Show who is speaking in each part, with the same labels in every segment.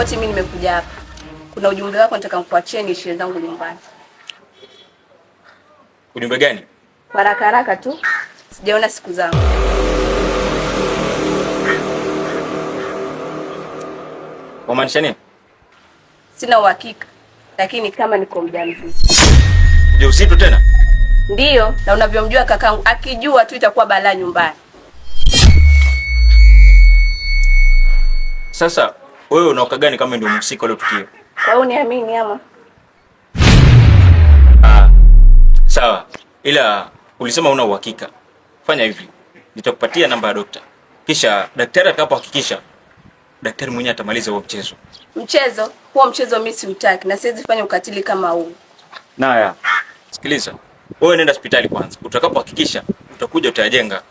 Speaker 1: Koti, mimi nimekuja hapa. Kuna ujumbe wako nataka nikuachie niishie zangu nyumbani.
Speaker 2: Ujumbe gani?
Speaker 1: Haraka haraka tu. Sijaona siku zangu.
Speaker 2: Umaanisha nini?
Speaker 1: Sina uhakika, lakini kama niko mjamzito.
Speaker 2: Ujauzito tena?
Speaker 1: Ndiyo, na unavyomjua kakangu, akijua tu itakuwa balaa nyumbani.
Speaker 2: Sasa wewe unaoka gani kama ndio mhusika leo tukio?
Speaker 1: Kwa hiyo uniamini ama?
Speaker 2: Sawa. Ila ulisema una uhakika. Fanya hivi. Nitakupatia namba ya daktari. Kisha daktari atakapohakikisha, daktari mwenyewe atamaliza huo mchezo.
Speaker 1: Mchezo? Huo mchezo mimi siutaki na siwezi fanya ukatili kama huu.
Speaker 2: Naya. Sikiliza. Wewe nenda hospitali kwanza. Utakapohakikisha utakuja utajenga.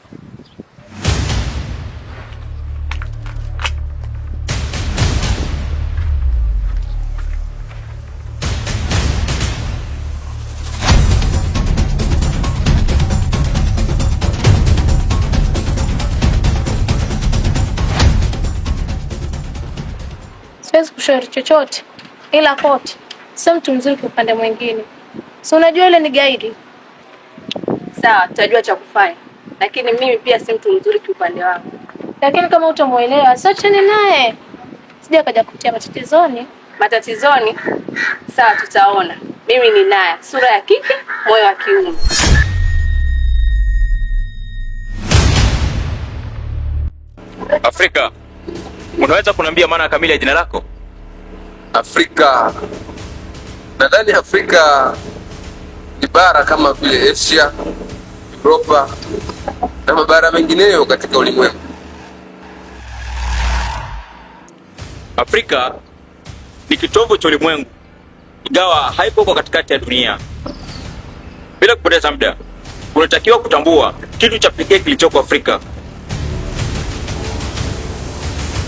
Speaker 3: Siwezi kushauri chochote, ila Koti sio mtu mzuri kwa upande mwingine. Si unajua ile ni gaidi.
Speaker 1: Sawa, tutajua cha kufanya. Lakini mimi pia si mtu mzuri kwa upande wangu.
Speaker 3: Lakini kama utamuelewa, siachane naye. Sija kaja kutia matatizoni.
Speaker 1: Matatizoni? Sawa, tutaona. Mimi ni Naya, sura ya kike, moyo wa kiume.
Speaker 2: Afrika. Unaweza kuniambia maana kamili ya jina lako?
Speaker 4: Afrika. Nadhani Afrika ni bara kama vile Asia, Europa na mabara mengineyo katika ulimwengu.
Speaker 2: Afrika ni kitovu cha ulimwengu, ingawa haipo kwa katikati ya dunia. Bila kupoteza muda, unatakiwa kutambua kitu cha pekee kilichoko Afrika.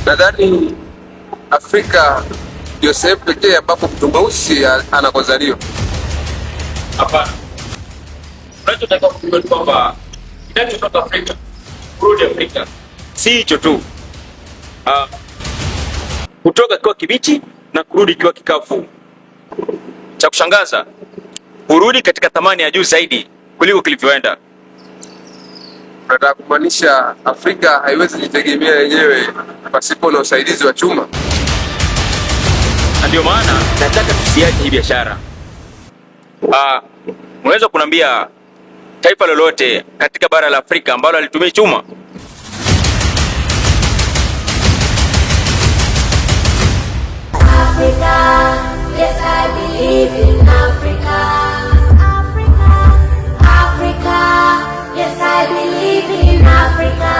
Speaker 4: Nadhani Afrika ndio sehemu pekee ambapo mtu mweusi anakozaliwa.
Speaker 2: Hapana. Unachotakiwa kujua ni kwamba kinachotoka Afrika kurudi Afrika si hicho tu. Kutoka kikiwa kibichi na kurudi kikiwa kikavu. Cha kushangaza, kurudi katika thamani ya juu zaidi kuliko kilivyoenda.
Speaker 4: Nataka kumaanisha Afrika haiwezi jitegemea yenyewe pasipo na usaidizi wa chuma.
Speaker 2: Na ndio maana nataka tusiache hii biashara. Unaweza kuniambia taifa lolote katika bara la Afrika ambalo halitumii chuma?
Speaker 5: Africa, yes I believe in Africa. Africa, yes I believe in Africa.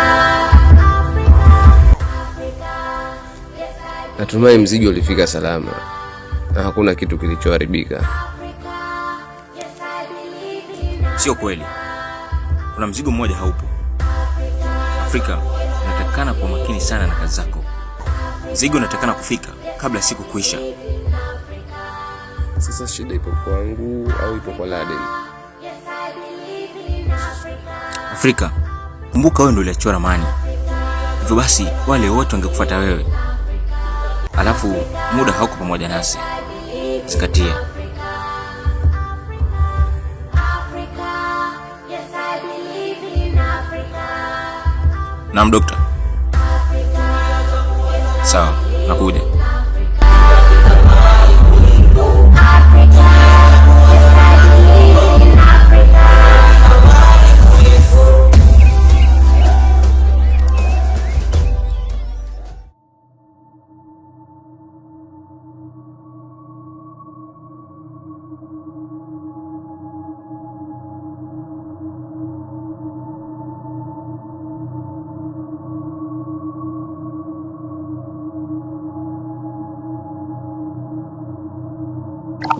Speaker 4: Natumai mzigo ulifika salama na hakuna kitu kilichoharibika.
Speaker 2: Sio kweli. Kuna mzigo mmoja haupo. Afrika, unatakana kwa makini sana na kazi zako. Mzigo unatakana kufika kabla siku kuisha.
Speaker 4: Sasa shida ipo kwangu au ipo kwa Laden?
Speaker 2: Afrika, kumbuka wewe ndio uliachora ramani. Hivyo basi wale wote wangekufuata wewe. Alafu muda hauko pamoja nasi. Zikatia. Naam dokta. Sawa, nakuja.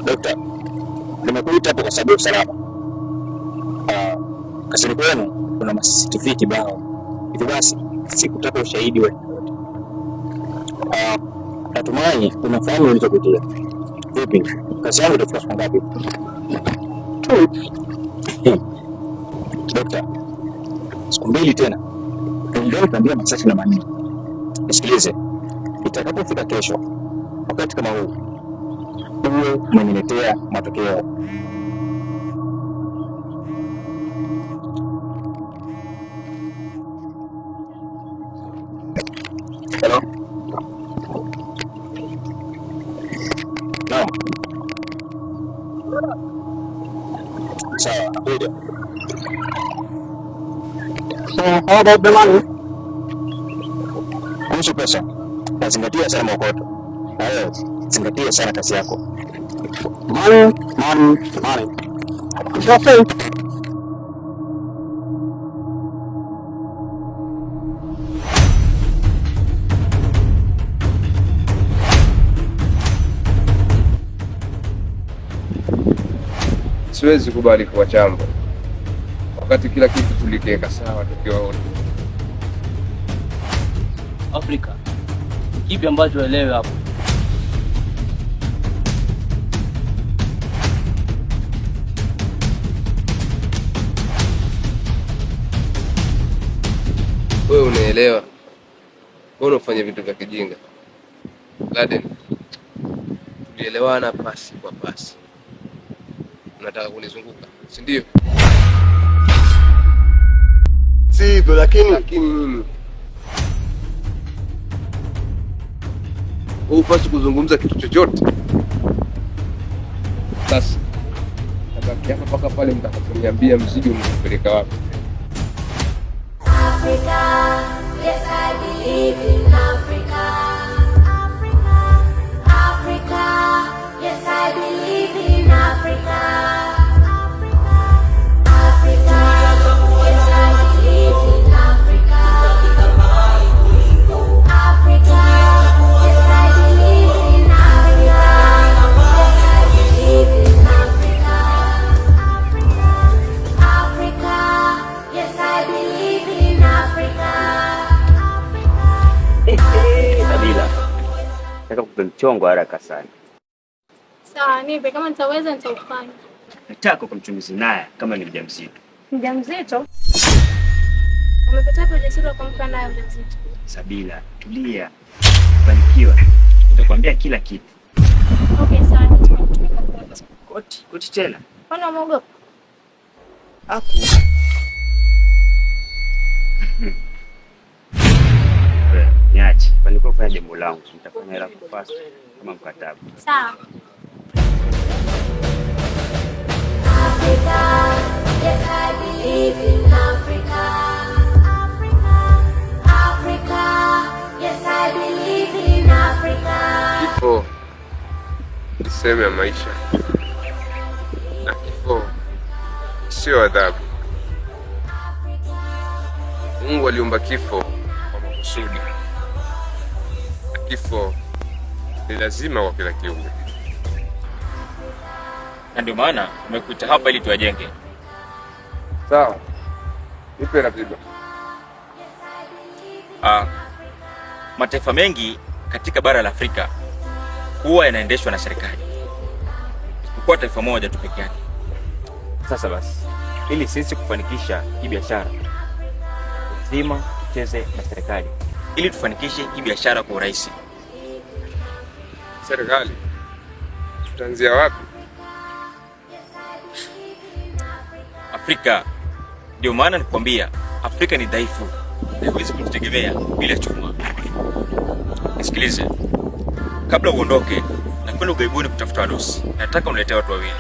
Speaker 2: Dokta, nimekuita hapo kwa sababu ya usalama. Kasiri kwenu kuna CCTV kibao. Hivyo basi sikutaka ushahidi wewe. Natumai unafahamu ulichopitia. Vipi? Kazi yangu itafika ngapi? Dokta, siku mbili tena. Ndio tuambia masashi na maneno. Nisikilize. Itakapofika kesho,
Speaker 6: wakati kama huu uwe umeniletea matokeo. Hello? Naam. Sawa, nakuja. So, how about the money? Kuhusu pesa, nazingatia sana maokoto. Na wewe, zingatia sana kazi yako. Money. Okay.
Speaker 4: Siwezi kubali kwa chambo wakati kila kitu tulikiweka sawa tukiwa wote.
Speaker 7: Afrika, kipi ambacho uelewe hapo?
Speaker 4: Wewe unaelewa? Mbona ufanye vitu vya kijinga? Laden, tulielewana pasi kwa pasi. Unataka kunizunguka, si ndio?
Speaker 6: Sivyo, lakini
Speaker 4: mimi hupaswi kuzungumza kitu chochote. Sasa tabaki hapa mpaka pale mtakaponiambia mzigo mnapeleka wapi.
Speaker 5: Africa, yes I believe in Africa. Africa, yes I believe in Africa. Africa, yes I believe in Africa. Africa, yes I believe in Africa. Yes I believe in Africa. Africa, yes I believe in Africa.
Speaker 6: Sabila, nataka kupe mchongo haraka sana.
Speaker 3: Sawa, nipe kama nitaweza nitaufanya.
Speaker 6: Nataka kumchunguzi naye kama ni mjamzito.
Speaker 3: Mjamzito? Umepata ujasiri wa kumka naye mjamzito?
Speaker 6: Sabila, tulia. Fanikiwa. Nitakwambia kila kitu.
Speaker 3: Okay, sawa, nitakutumia koti.
Speaker 6: Koti tena.
Speaker 3: Mbona umeogopa?
Speaker 6: Hapo. Niache. Fanikiwa kufanya jambo langu. Nitafanya hela kupasa kama mkataba.
Speaker 3: Sawa.
Speaker 5: Africa, yes I believe in Africa. Africa, yes I believe in Africa.
Speaker 4: Kifo ni sehemu ya maisha, na kifo sio adhabu. Mungu aliumba kifo kwa makusudi. Kifo ni lazima kwa kila kiumbe.
Speaker 2: Na ndio maana umekuita hapa ili tuwajenge.
Speaker 4: Sawa. Nipe ratiba.
Speaker 2: Mataifa mengi katika bara la Afrika huwa yanaendeshwa na serikali. Kwa taifa moja tu pekee yake. Sasa basi, ili sisi kufanikisha hii biashara, lazima tucheze na serikali. Ili tufanikishe hii biashara kwa urahisi.
Speaker 4: Serikali? Tutaanzia wapi?
Speaker 2: Afrika. Ndio maana nikwambia Afrika ni dhaifu. Haiwezi kujitegemea bila chuma. Nisikilize. Kabla uondoke na kwenda ugaibuni kutafuta harusi, nataka uniletee watu wawili.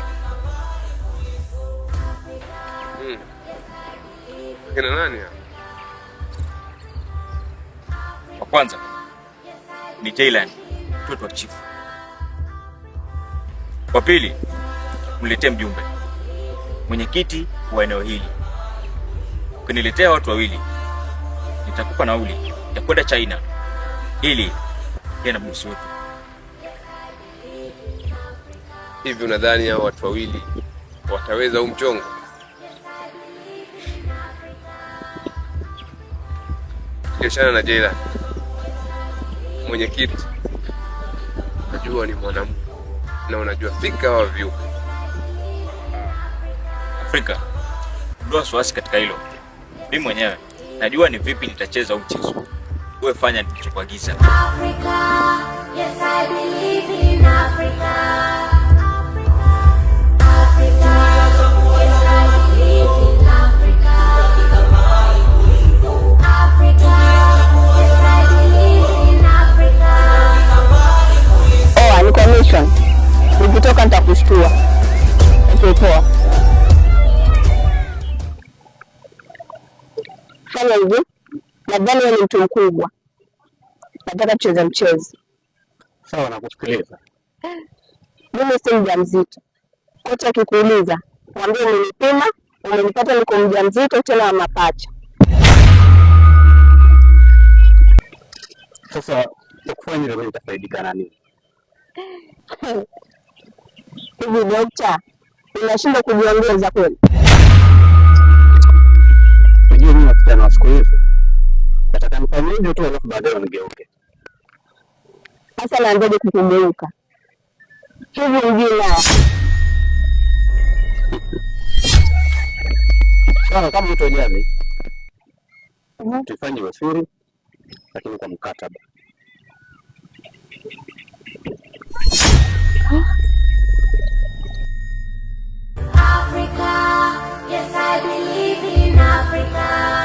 Speaker 4: Kina nani hapa?
Speaker 2: Wa kwanza ni Jaylan, mtoto wa chifu. Wa pili, mletee mjumbe, mwenyekiti wa eneo hili. Ukiniletea watu wawili, nitakupa nauli ya kwenda China ili yana bosi wetu.
Speaker 4: Hivi unadhani hao watu wawili wataweza huu mchongo? Kiachana na Jaylan, mwenyekiti najua ni mwanamke na unajua fika wa viupe.
Speaker 2: Afrika, ndio wasiwasi katika hilo. Mimi mwenyewe najua ni vipi nitacheza mchezo. Wewe fanya nilichokuagiza.
Speaker 5: Africa, Yes, I believe in Africa. Africa. Yes, I believe in Africa. Africa. Yes, I believe in Africa.
Speaker 8: Oh, ni commission. Nikitoka nitakushtua. Okay, poa. Fanya hivi. Nadhani wewe ni mtu mkubwa. Nataka tucheze mchezo.
Speaker 6: Sawa, nakusikiliza.
Speaker 8: Mimi si mjamzito. Kocha akikuuliza, mwambie umenipima, umenipata niko mjamzito tena wa mapacha.
Speaker 6: Sasa ukifanya hivyo itafaidika nani?
Speaker 8: Hivi dokta, unashinda kujiongeza kweli?
Speaker 6: Unajua mimi nakutana na siku hizi. Nataka nifanye hivyo tu alafu baadaye nigeuke.
Speaker 8: Sasa naanzaje kukugeuka? Hivi mjui naye.
Speaker 6: Sawa, kama utojali. Tufanye usuri lakini kwa mkataba.
Speaker 5: Africa, yes, I believe in Africa.